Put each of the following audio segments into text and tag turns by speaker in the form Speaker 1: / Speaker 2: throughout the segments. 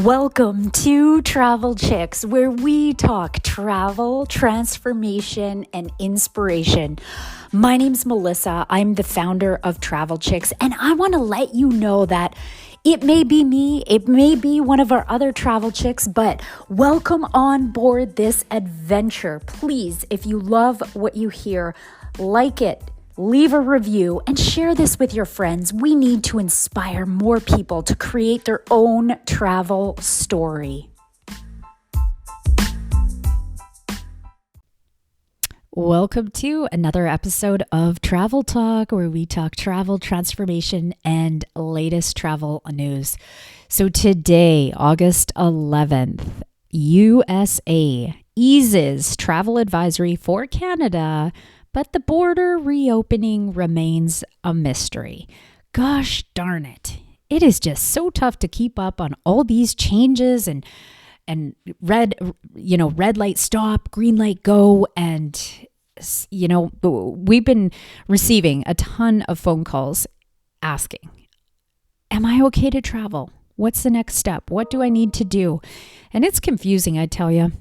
Speaker 1: Welcome to Travel Chicks, where we talk travel, transformation, and inspiration. My name's Melissa. I'm the founder of Travel Chicks, and I want to let you know that it may be me, it may be one of our other travel chicks, but welcome on board this adventure. Please, if you love what you hear, like it. Leave a review and share this with your friends. We need to inspire more people to create their own travel story. Welcome to another episode of Travel Talk, where we talk travel, transformation, and latest travel news. So today, August 11th, USA eases travel advisory for Canada, but the border reopening remains a mystery. Gosh darn it. It is just so tough to keep up on all these changes and red light stop, green light go. And, we've been receiving a ton of phone calls asking, am I okay to travel? What's the next step? What do I need to do? And it's confusing, I tell you.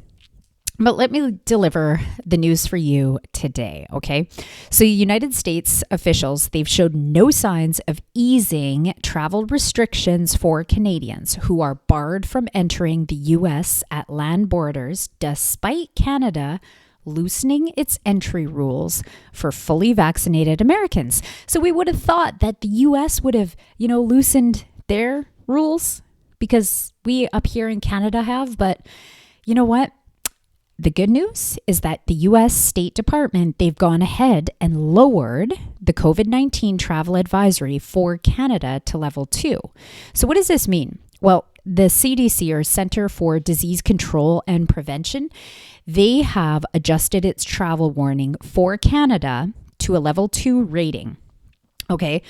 Speaker 1: But let me deliver the news for you today, okay? So United States officials, they've showed no signs of easing travel restrictions for Canadians who are barred from entering the U.S. at land borders, despite Canada loosening its entry rules for fully vaccinated Americans. So we would have thought that the U.S. would have, loosened their rules because we up here in Canada have, but you know what? The good news is that the U.S. State Department, they've gone ahead and lowered the COVID-19 travel advisory for Canada to level 2. So what does this mean? Well, the CDC, or Center for Disease Control and Prevention, they have adjusted its travel warning for Canada to a level 2 rating. Okay.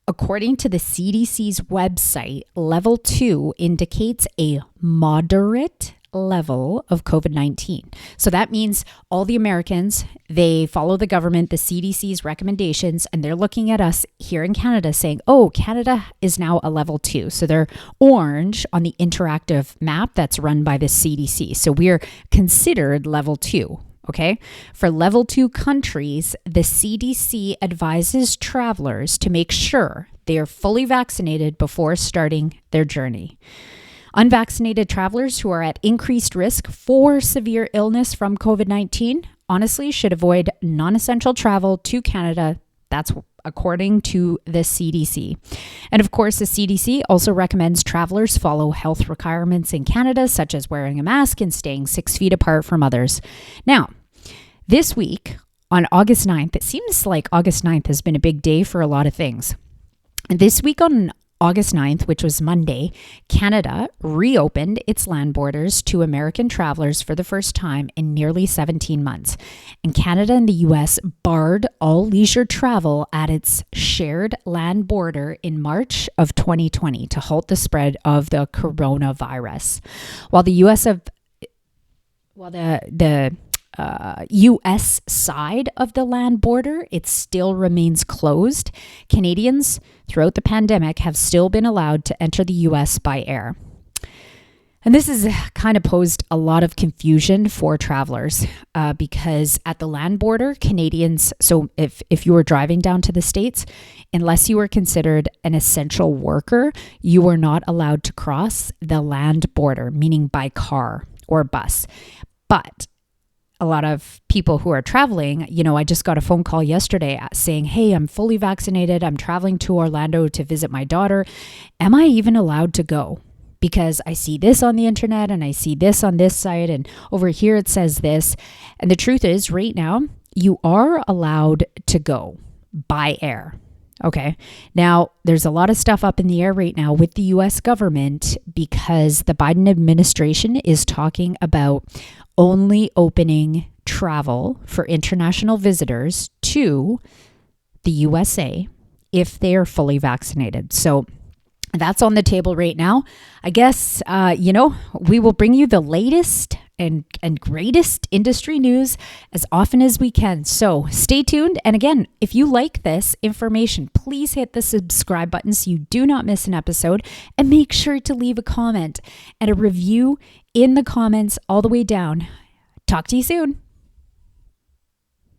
Speaker 1: According to the CDC's website, level 2 indicates a moderate level of COVID-19. So that means all the Americans, they follow the government, the CDC's recommendations, and they're looking at us here in Canada saying, oh, Canada is now a level 2. So they're orange on the interactive map that's run by the CDC. So we're considered level 2. Okay. For level 2 countries, the CDC advises travelers to make sure they are fully vaccinated before starting their journey. Unvaccinated travelers who are at increased risk for severe illness from COVID-19 honestly should avoid non-essential travel to Canada. That's according to the CDC. And of course, the CDC also recommends travelers follow health requirements in Canada, such as wearing a mask and staying 6 feet apart from others. Now, this week on August 9th, it seems like August 9th has been a big day for a lot of things. This week on August 9th, which was Monday, Canada reopened its land borders to American travelers for the first time in nearly 17 months. And Canada and the U.S. barred all leisure travel at its shared land border in March of 2020 to halt the spread of the coronavirus. While the U.S. side of the land border, it still remains closed. Canadians throughout the pandemic have still been allowed to enter the U.S. by air. And this has kind of posed a lot of confusion for travelers because at the land border, Canadians, so if you were driving down to the States, unless you were considered an essential worker, you were not allowed to cross the land border, meaning by car or bus. But a lot of people who are traveling, I just got a phone call yesterday saying, hey, I'm fully vaccinated. I'm traveling to Orlando to visit my daughter. Am I even allowed to go? Because I see this on the internet and I see this on this site and over here it says this. And the truth is right now, you are allowed to go by air. Okay. Now, there's a lot of stuff up in the air right now with the U.S. government because the Biden administration is talking about only opening travel for international visitors to the USA if they are fully vaccinated. So that's on the table right now. I guess, we will bring you the latest and greatest industry news as often as we can. So stay tuned. And again, if you like this information, please hit the subscribe button so you do not miss an episode, and make sure to leave a comment and a review in the comments all the way down. Talk to you soon.